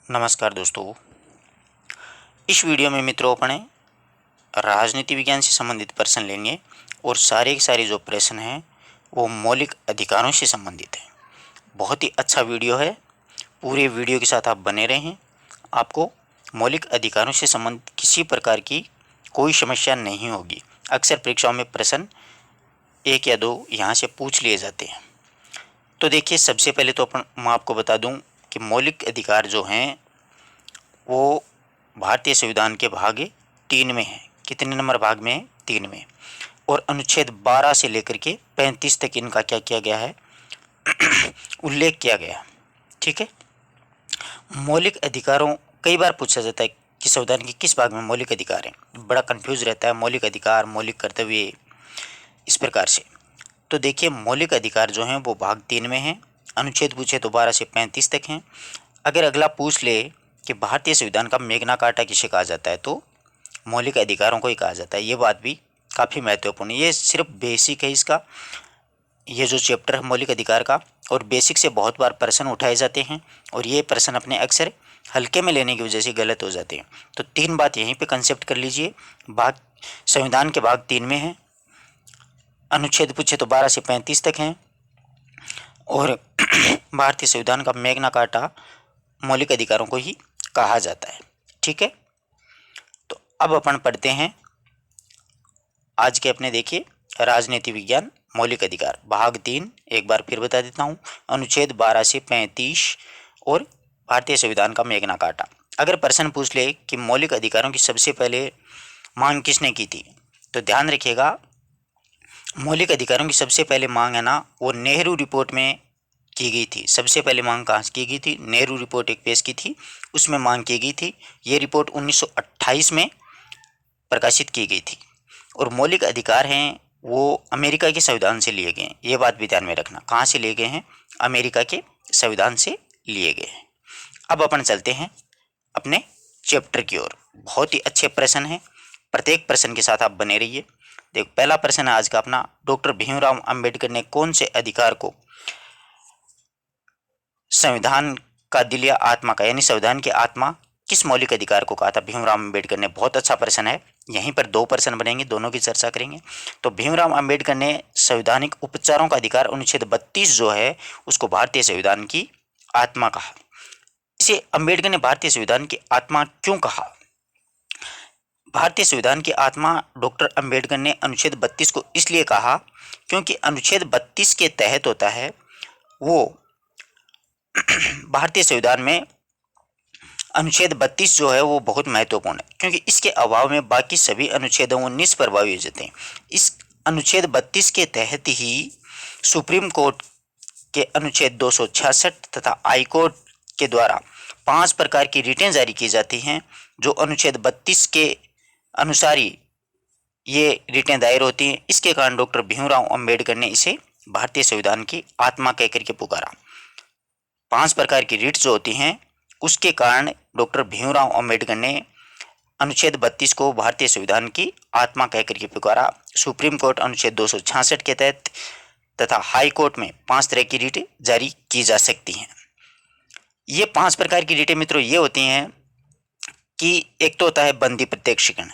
नमस्कार दोस्तों। इस वीडियो में मित्रों अपने राजनीति विज्ञान से संबंधित प्रश्न लेंगे और सारे के सारे जो प्रश्न हैं वो मौलिक अधिकारों से संबंधित हैं। बहुत ही अच्छा वीडियो है, पूरे वीडियो के साथ आप बने रहें। आपको मौलिक अधिकारों से संबंधित किसी प्रकार की कोई समस्या नहीं होगी। अक्सर परीक्षाओं में प्रश्न एक या दो यहाँ से पूछ लिए जाते हैं। तो देखिए, सबसे पहले तो मैं आपको बता दूं कि मौलिक अधिकार जो हैं वो भारतीय संविधान के भाग 3 में है। कितने नंबर भाग में है? 3 में। और अनुच्छेद 12 से लेकर के 35 तक इनका क्या किया गया है? उल्लेख किया गया। ठीक है। मौलिक अधिकारों, कई बार पूछा जाता है कि संविधान के किस भाग में मौलिक अधिकार है। बड़ा कंफ्यूज रहता है, मौलिक अधिकार, मौलिक कर्तव्य, इस प्रकार से। तो देखिए, मौलिक अधिकार जो हैं वो भाग 3 में है। अनुच्छेद पूछे तो 12 से 35 तक हैं। अगर अगला पूछ ले कि भारतीय संविधान का मेग्ना कार्टा किसे कहा जाता है, तो मौलिक अधिकारों को ही कहा जाता है। ये बात भी काफ़ी महत्वपूर्ण है। ये सिर्फ बेसिक है इसका, ये जो चैप्टर है मौलिक अधिकार का, और बेसिक से बहुत बार प्रश्न उठाए जाते हैं और ये प्रश्न अपने अक्सर हल्के में लेने की वजह से गलत हो जाते हैं। तो 3 बात यहीं पे कंसेप्ट कर लीजिए। भाग संविधान के भाग 3 में है, अनुच्छेद पूछे तो 12 से 35 तक हैं, और भारतीय संविधान का मेग्ना कार्टा मौलिक अधिकारों को ही कहा जाता है। ठीक है। तो अब अपन पढ़ते हैं आज के अपने, देखिए, राजनीति विज्ञान मौलिक अधिकार भाग 3। एक बार फिर बता देता हूँ, अनुच्छेद 12 से 35 और भारतीय संविधान का मेग्ना कार्टा। अगर प्रश्न पूछ ले कि मौलिक अधिकारों की सबसे पहले मांग किसने की थी, तो ध्यान रखिएगा, मौलिक अधिकारों की सबसे पहले मांग है ना, वो नेहरू रिपोर्ट में की गई थी। सबसे पहले मांग कहाँ से की गई थी? नेहरू रिपोर्ट एक पेश की थी, उसमें मांग की गई थी। ये रिपोर्ट 1928 में प्रकाशित की गई थी। और मौलिक अधिकार हैं वो अमेरिका के संविधान से लिए गए हैं। ये बात भी ध्यान में रखना। कहाँ से लिए गए हैं? अमेरिका के संविधान से लिए गए हैं। अब अपन चलते हैं अपने चैप्टर की ओर। बहुत ही अच्छे प्रश्न हैं, प्रत्येक प्रश्न के साथ आप बने रहिए। देखो, पहला प्रश्न है आज का अपना, डॉक्टर भीमराव अंबेडकर ने कौन से अधिकार को संविधान का दिल या आत्मा का, यानी संविधान की आत्मा, किस मौलिक अधिकार को कहा था भीमराव अंबेडकर ने? बहुत अच्छा प्रश्न है। यहीं पर 2 प्रश्न बनेंगे, दोनों की चर्चा करेंगे। तो भीमराव अंबेडकर ने संवैधानिक उपचारों का अधिकार अनुच्छेद 32 जो है उसको भारतीय संविधान की आत्मा कहा। इसे अंबेडकर ने भारतीय संविधान की आत्मा क्यों कहा? भारतीय संविधान की आत्मा डॉक्टर अंबेडकर ने अनुच्छेद 32 को इसलिए कहा क्योंकि अनुच्छेद 32 के तहत होता है वो भारतीय संविधान में अनुच्छेद 32 जो है वो बहुत महत्वपूर्ण है, क्योंकि इसके अभाव में बाकी सभी अनुच्छेदों वो निष्प्रभावी हो जाते हैं। इस अनुच्छेद 32 के तहत ही सुप्रीम कोर्ट के अनुच्छेद 266 तथा हाई कोर्ट के द्वारा 5 प्रकार की रिटें जारी की जाती हैं, जो अनुच्छेद 32 के अनुसार ही ये रिटें दायर होती हैं। इसके कारण डॉक्टर भीमराव अंबेडकर ने इसे भारतीय संविधान की आत्मा कहकर के पुकारा। 5 प्रकार की रिट जो होती हैं उसके कारण डॉक्टर भीमराव अंबेडकर ने अनुच्छेद 32 को भारतीय संविधान की आत्मा कहकर के पुकारा। सुप्रीम कोर्ट अनुच्छेद 266 के तहत तथा हाई कोर्ट में 5 तरह की रिटें जारी की जा सकती हैं। ये 5 प्रकार की रिटें मित्रों ये होती हैं कि एक तो होता है बंदी प्रत्यक्षीकरण,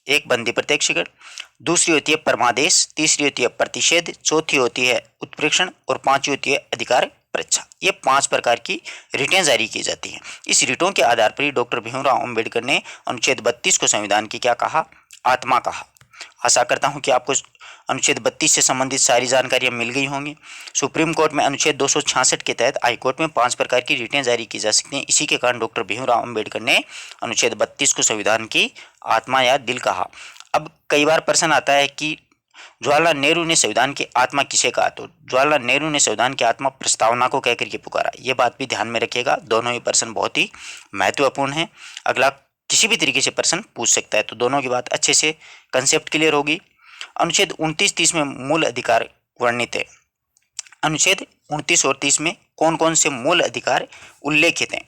एक बंदी प्रत्यक्षीकरण, दूसरी होती है परमादेश, तीसरी होती है प्रतिषेध, चौथी होती है उत्प्रेक्षण और पांचवी होती है अधिकार परीक्षा। ये 5 प्रकार की रिटें जारी की जाती हैं। इस रिटों के आधार पर ही डॉक्टर भीमराव अंबेडकर ने अनुच्छेद 32 को संविधान की क्या कहा? आत्मा कहा। आशा करता हूं कि आपको अनुच्छेद 32 से संबंधित सारी जानकारियां मिल गई होंगी। सुप्रीम कोर्ट में अनुच्छेद 266 के तहत हाई कोर्ट में 5 प्रकार की रिटें जारी की जा सकती हैं। इसी के कारण डॉक्टर भीमराव अंबेडकर ने अनुच्छेद 32 को संविधान की आत्मा या दिल कहा। अब कई बार प्रश्न आता है कि जवाहरलाल नेहरू ने संविधान की आत्मा किसे कहा? तो जवाहरलाल नेहरू ने संविधान की आत्मा प्रस्तावना को कहकर के पुकारा। ये बात भी ध्यान में रखिएगा, दोनों ही प्रश्न बहुत ही महत्वपूर्ण है। अगला किसी भी तरीके से प्रश्न पूछ सकता है, तो दोनों की बात अच्छे से कंसेप्ट क्लियर होगी। अनुच्छेद 29-30 में मूल अधिकार वर्णित है। अनुच्छेद 29 और 30 में कौन कौन से मूल अधिकार उल्लेखित हैं?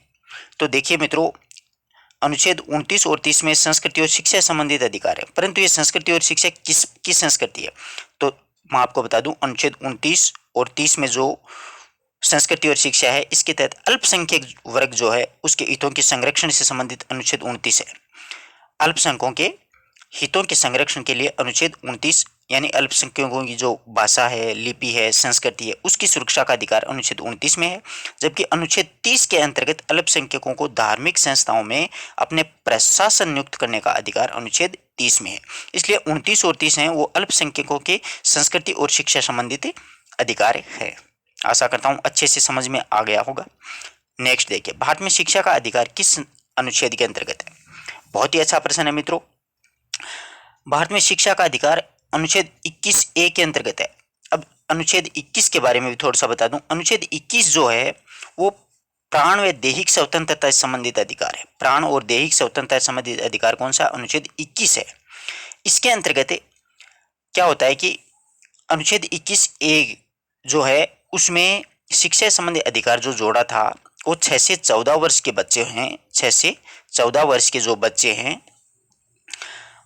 तो देखिए मित्रों, अनुच्छेद 29 और 30 में संस्कृति और शिक्षा संबंधित अधिकार है, परंतु ये संस्कृति और शिक्षा किस संस्कृति है? तो मैं आपको बता दूं, अनुच्छेद 29 और 30 में जो संस्कृति और शिक्षा है, इसके तहत अल्पसंख्यक वर्ग जो है उसके हितों के संरक्षण से संबंधित अनुच्छेद 29 है। अल्पसंख्यकों के हितों के संरक्षण के लिए अनुच्छेद 29 यानी अल्पसंख्यकों की जो भाषा है, लिपि है, संस्कृति है, उसकी सुरक्षा का अधिकार अनुच्छेद 29 में है। जबकि अनुच्छेद 30 के अंतर्गत अल्पसंख्यकों को धार्मिक संस्थाओं में अपने प्रशासन नियुक्त करने का अधिकार अनुच्छेद 30 में है। इसलिए 29 और 30 हैं वो अल्पसंख्यकों के संस्कृति और शिक्षा संबंधित अधिकार है। आशा करता हूं अच्छे से समझ में आ गया होगा। नेक्स्ट देखिए, भारत में शिक्षा का अधिकार किस अनुच्छेद के अंतर्गत है? बहुत ही अच्छा प्रश्न है मित्रों। भारत में शिक्षा का अधिकार अनुच्छेद 21A के अंतर्गत है। अब अनुच्छेद 21 के बारे में भी थोड़ा सा बता दूं। अनुच्छेद 21 जो है वो प्राण व दैहिक स्वतंत्रता से संबंधित अधिकार है। प्राण और दैहिक स्वतंत्रता से संबंधित अधिकार कौन सा? अनुच्छेद 21 है। इसके अंतर्गत क्या होता है कि अनुच्छेद 21A जो है उसमें शिक्षा संबंधी अधिकार जो जोड़ा था वो 6 से 14 वर्ष के बच्चे हैं, 6 से 14 वर्ष के जो बच्चे हैं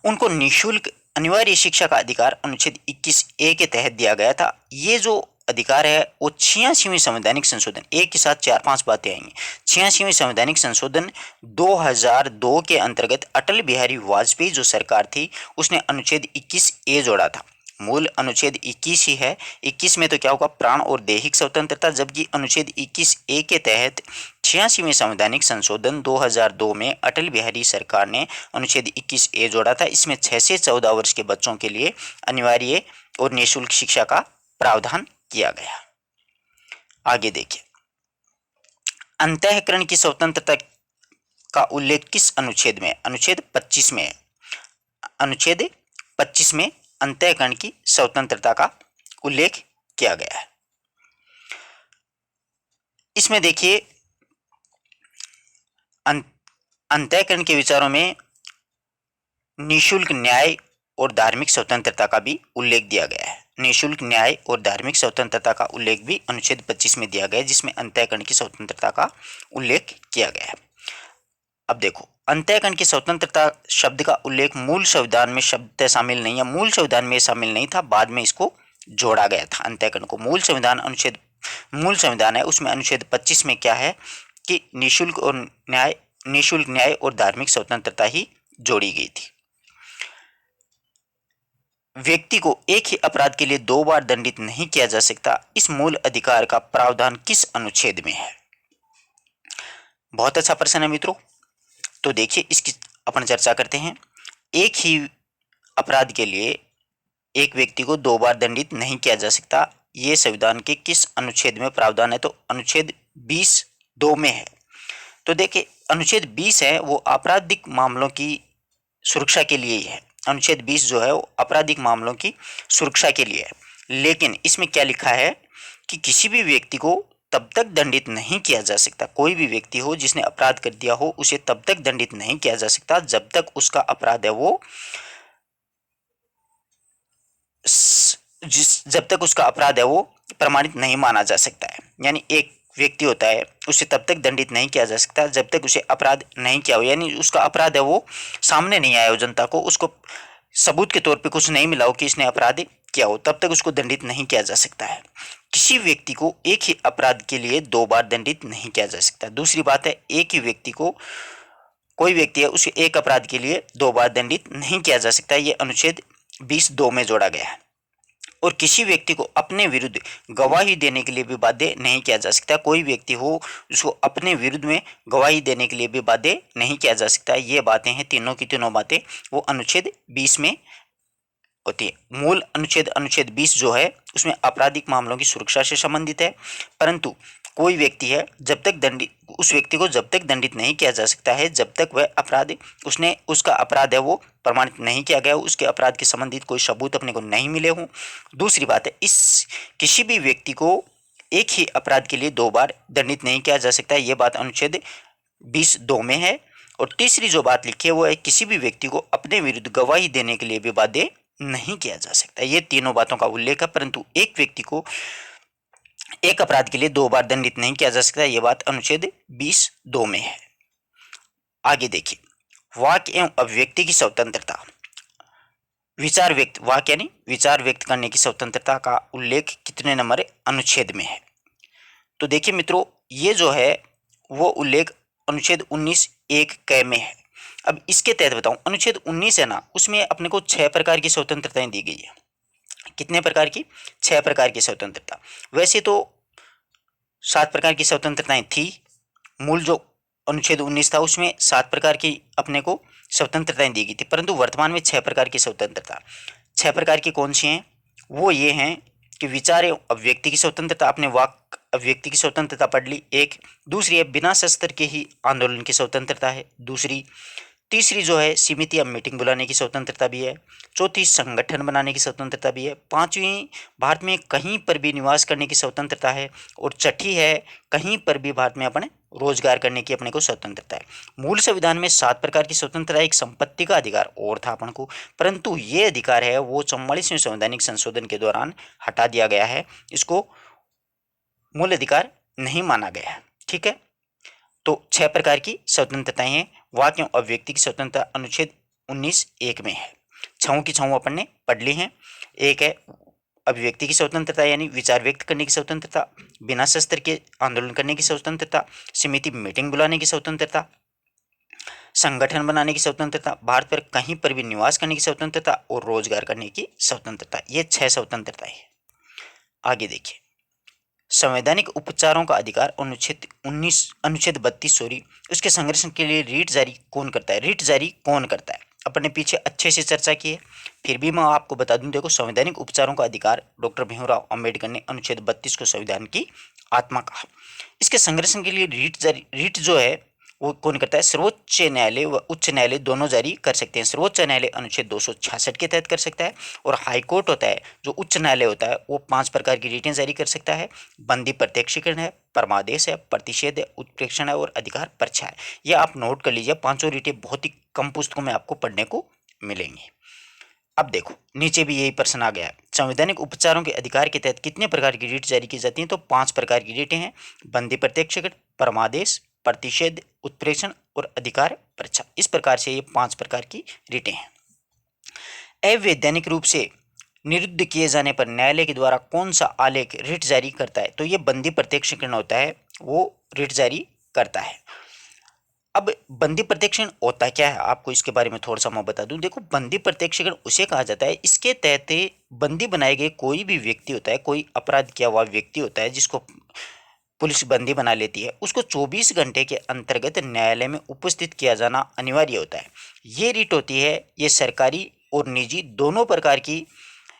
उनको निःशुल्क अनिवार्य शिक्षा का अधिकार अनुच्छेद 21A के तहत दिया गया था। ये जो अधिकार है वो 86वें संवैधानिक संशोधन, एक के साथ 4-5 बातें आएंगी। 86वें संवैधानिक संशोधन 2002 के अंतर्गत अटल बिहारी वाजपेयी जो सरकार थी उसने अनुच्छेद 21A जोड़ा था। मूल अनुच्छेद 21 ही है। 21 में तो क्या होगा? प्राण और दैहिक स्वतंत्रता। जबकि अनुच्छेद 21A के तहत 86वें संवैधानिक संशोधन 2002 में अटल बिहारी सरकार ने अनुच्छेद 21A जोड़ा था। इसमें 6 से 14 वर्ष के बच्चों के लिए अनिवार्य और निःशुल्क शिक्षा का प्रावधान किया गया। आगे देखिए, अंतःकरण की स्वतंत्रता का उल्लेख किस अनुच्छेद में? अनुच्छेद 25 में है। अनुच्छेद 25 में अंतःकरण की स्वतंत्रता का उल्लेख किया गया है। इसमें देखिए अंतःकरण के विचारों में निःशुल्क न्याय और धार्मिक स्वतंत्रता का भी उल्लेख दिया गया है। निःशुल्क न्याय और धार्मिक स्वतंत्रता का उल्लेख भी अनुच्छेद 25 में दिया गया है, जिसमें अंतःकरण की स्वतंत्रता का उल्लेख किया गया है। अब देखो, अंतःकरण की स्वतंत्रता शब्द का उल्लेख मूल संविधान में शब्द शामिल नहीं है। मूल संविधान में शामिल नहीं था, बाद में इसको जोड़ा गया था अंतःकरण को। मूल संविधान है उसमें अनुच्छेद 25 में क्या है कि निःशुल्क न्याय और धार्मिक स्वतंत्रता ही जोड़ी गई थी। व्यक्ति को एक ही अपराध के लिए 2 बार दंडित नहीं किया जा सकता, इस मूल अधिकार का प्रावधान किस अनुच्छेद में है? बहुत अच्छा प्रश्न है मित्रों। तो देखिए इसकी अपन चर्चा करते हैं। एक ही अपराध के लिए एक व्यक्ति को 2 बार दंडित नहीं किया जा सकता, यह संविधान के किस अनुच्छेद में प्रावधान है? तो अनुच्छेद 20(2) में है। तो देखिए अनुच्छेद 20 है वो आपराधिक मामलों की सुरक्षा के लिए ही है। अनुच्छेद 20 जो है वो आपराधिक मामलों की सुरक्षा के लिए है। लेकिन इसमें क्या लिखा है कि किसी भी व्यक्ति को तब तक दंडित नहीं किया जा सकता, कोई भी व्यक्ति हो जिसने अपराध कर दिया हो उसे तब तक दंडित नहीं किया जा सकता जब तक उसका अपराध है वो प्रमाणित नहीं माना जा सकता है। यानी एक व्यक्ति होता है उसे तब तक दंडित नहीं किया जा सकता जब तक उसे अपराध नहीं किया हो, यानी उसका अपराध है वो सामने नहीं आया हो, जनता को उसको सबूत के तौर पे कुछ नहीं मिला हो कि इसने अपराध किया हो, तब तक उसको दंडित नहीं किया जा सकता है। किसी व्यक्ति को एक ही अपराध के लिए 2 बार दंडित नहीं किया जा सकता। दूसरी बात है, एक ही व्यक्ति को, कोई व्यक्ति है उसे एक अपराध के लिए 2 बार दंडित नहीं किया जा सकता, ये अनुच्छेद 20(2) में जोड़ा गया है। और किसी व्यक्ति को अपने विरुद्ध गवाही देने के लिए भी बाध्य नहीं किया जा सकता। कोई व्यक्ति हो उसको अपने विरुद्ध में गवाही देने के लिए भी बाध्य नहीं किया जा सकता। ये बातें हैं, तीनों की तीनों बातें वो अनुच्छेद 20 में होती है। मूल अनुच्छेद 20 जो है उसमें आपराधिक मामलों की सुरक्षा से संबंधित है, परंतु कोई व्यक्ति है उस व्यक्ति को जब तक दंडित नहीं किया जा सकता है जब तक वह उसका अपराध है वो प्रमाणित नहीं किया गया, उसके अपराध के संबंधित कोई सबूत अपने को नहीं मिले हों। दूसरी बात है, किसी भी व्यक्ति को एक ही अपराध के लिए 2 बार दंडित नहीं किया जा सकता, यह बात अनुच्छेद 20(2) में है। और तीसरी जो बात लिखी है वो है, किसी भी व्यक्ति को अपने विरुद्ध गवाही देने के लिए भी बाध्य नहीं किया जा सकता। ये तीनों बातों का उल्लेख है, परंतु एक व्यक्ति को एक अपराध के लिए 2 बार दंडित नहीं किया जा सकता, यह बात अनुच्छेद 20(2) में है। आगे देखिए, वाक्य एवं अभिव्यक्ति की स्वतंत्रता, विचार व्यक्त करने की स्वतंत्रता का उल्लेख कितने नंबर अनुच्छेद में है? तो देखिए मित्रों, ये जो है वो उल्लेख अनुच्छेद 19(1) में है। अब इसके तहत बताऊं, अनुच्छेद 19 है ना, उसमें अपने को 6 प्रकार की स्वतंत्रताएं दी गई है। कितने प्रकार की? 6 प्रकार की स्वतंत्रता। वैसे तो 7 प्रकार की स्वतंत्रताएं थी। मूल जो अनुच्छेद 19 था उसमें 7 प्रकार की अपने को स्वतंत्रताएं दी गई थी, परंतु वर्तमान में 6 प्रकार की स्वतंत्रता। 6 प्रकार की कौन सी हैं? वो ये हैं कि विचार एवं अभिव्यक्ति की स्वतंत्रता, अपने वाक अभिव्यक्ति की स्वतंत्रता पढ़ ली एक। दूसरी है बिना शस्त्र के ही आंदोलन की स्वतंत्रता है दूसरी। तीसरी जो है सीमित या मीटिंग बुलाने की स्वतंत्रता भी है। चौथी संगठन बनाने की स्वतंत्रता भी है। पांचवी भारत में कहीं पर भी निवास करने की स्वतंत्रता है। और छठी है कहीं पर भी भारत में अपने रोजगार करने की अपने को स्वतंत्रता है। मूल संविधान में 7 प्रकार की स्वतंत्रता, एक संपत्ति का अधिकार और था अपन को, परंतु ये अधिकार है वो 44वें संवैधानिक संशोधन के दौरान हटा दिया गया है। इसको मूल अधिकार नहीं माना गया है। ठीक है, तो 6 प्रकार की स्वतंत्रताएं हैं। वाक एवं अभिव्यक्ति की स्वतंत्रता अनुच्छेद 19(1) में है। छहों की छहों अपन ने पढ़ ली हैं। एक है अभिव्यक्ति की स्वतंत्रता यानी विचार व्यक्त करने की स्वतंत्रता, बिना शस्त्र के आंदोलन करने की स्वतंत्रता, समिति मीटिंग बुलाने की स्वतंत्रता, संगठन बनाने की स्वतंत्रता, भारत पर कहीं पर भी निवास करने की स्वतंत्रता और रोजगार करने की स्वतंत्रता। ये 6 स्वतंत्रताएं हैं। आगे देखिए, संवैधानिक उपचारों का अधिकार अनुच्छेद 32 उसके संरक्षण के लिए रीट जारी कौन करता है? रीट जारी कौन करता है अपन ने पीछे अच्छे से चर्चा की है, फिर भी मैं आपको बता दूं। देखो, संवैधानिक उपचारों का अधिकार डॉक्टर भीमराव अंबेडकर ने अनुच्छेद 32 को संविधान की आत्मा कहा। इसके संरक्षण के लिए रीट जो है वो कौन करता है? सर्वोच्च न्यायालय व उच्च न्यायालय दोनों जारी कर सकते हैं। सर्वोच्च न्यायालय अनुच्छेद 266 के तहत कर सकता है, और हाईकोर्ट होता है जो उच्च न्यायालय होता है वो 5 प्रकार की रीटें जारी कर सकता है। बंदी प्रत्यक्षीकरण है, परमादेश है, प्रतिषेध है, उत्प्रेक्षण है और अधिकार पर्चा है। ये आप नोट कर लीजिए, पांचों रीटें बहुत ही कम पुस्तकों में आपको पढ़ने को मिलेंगी। अब देखो, नीचे भी यही प्रश्न आ गया है, संवैधानिक उपचारों के अधिकार के तहत कितने प्रकार की रीट जारी की जाती हैं? तो 5 प्रकार की रीटें हैं। बंदी प्रत्यक्षीकरण, परमादेश, प्रतिषेध, उत्प्रेक्षण और अधिकार पर्चा। इस प्रकार से ये 5 प्रकार की रीटें हैं। अवैधानिक रूप से निरुद्ध किए जाने पर न्यायालय के द्वारा कौन सा आलेख रिट जारी करता है? तो ये बंदी प्रत्यक्षीकरण होता है, वो रिट जारी करता है। अब बंदी प्रत्यक्षीकरण होता क्या है, आपको इसके बारे में थोड़ा सा मैं बता दूं। देखो, बंदी प्रत्यक्षीकरण उसे कहा जाता है, इसके तहत बंदी बनाए गए कोई भी व्यक्ति होता है, कोई अपराध किया हुआ व्यक्ति होता है जिसको पुलिस बंदी बना लेती है, उसको 24 घंटे के अंतर्गत न्यायालय में उपस्थित किया जाना अनिवार्य होता है। ये रिट होती है, ये सरकारी और निजी दोनों प्रकार की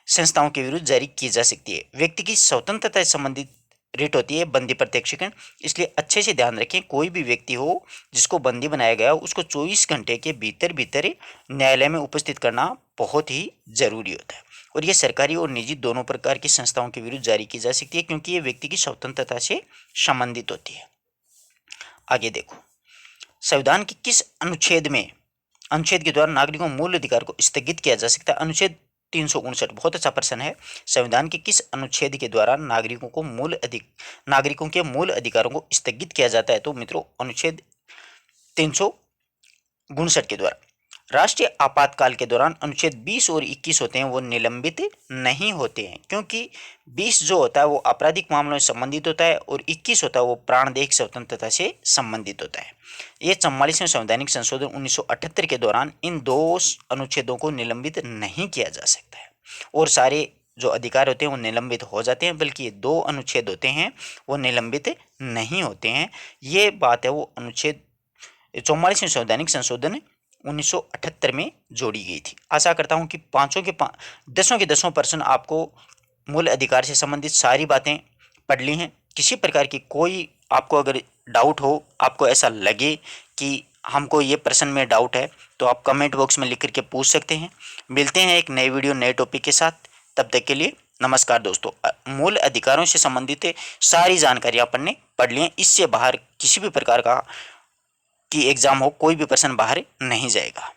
संस्थाओं के विरुद्ध जारी की जा सकती है। व्यक्ति की स्वतंत्रता से संबंधित रिट होती है बंदी प्रत्यक्षीकरण। इसलिए अच्छे से ध्यान रखें, कोई भी व्यक्ति हो जिसको बंदी बनाया गया हो उसको 24 घंटे के भीतर भीतर न्यायालय में उपस्थित करना बहुत ही जरूरी होता है। और ये सरकारी और निजी दोनों प्रकार की संस्थाओं के विरुद्ध जारी की जा सकती है, क्योंकि ये व्यक्ति की स्वतंत्रता से संबंधित होती है। आगे देखो, संविधान के किस अनुच्छेद के द्वारा नागरिकों मूल अधिकार को स्थगित किया जा सकता है? अनुच्छेद 359। बहुत अच्छा प्रश्न है। संविधान के किस अनुच्छेद के द्वारा नागरिकों के मूल अधिकारों को स्थगित किया जाता है? तो मित्रों, अनुच्छेद 359 के द्वारा। राष्ट्रीय आपातकाल के दौरान अनुच्छेद 20 और 21 होते हैं वो निलंबित नहीं होते हैं, क्योंकि 20 जो होता है वो आपराधिक मामलों से संबंधित होता है और 21 होता है वो प्राणदेह स्वतंत्रता से संबंधित होता है। ये 44वें संवैधानिक संशोधन 1978 के दौरान इन दो अनुच्छेदों को निलंबित नहीं किया जा सकता है, और सारे जो अधिकार होते हैं वो निलंबित हो जाते हैं, बल्कि ये 2 अनुच्छेद होते हैं वो निलंबित नहीं होते हैं। ये बात है वो अनुच्छेद 44वें संवैधानिक संशोधन 1978 में जोड़ी गई थी। आशा करता हूं कि 10 के 10 प्रश्न आपको मूल अधिकार से संबंधित सारी बातें पढ़ ली हैं। किसी प्रकार की कोई आपको अगर डाउट हो, आपको ऐसा लगे कि हमको ये प्रश्न में डाउट है, तो आप कमेंट बॉक्स में लिख करके पूछ सकते हैं। मिलते हैं एक नई वीडियो नए टॉपिक के साथ, तब तक के लिए नमस्कार दोस्तों। मूल अधिकारों से संबंधित सारी जानकारी अपन ने पढ़ ली है। इससे बाहर किसी भी प्रकार का कि एग्जाम हो, कोई भी प्रश्न बाहर नहीं जाएगा।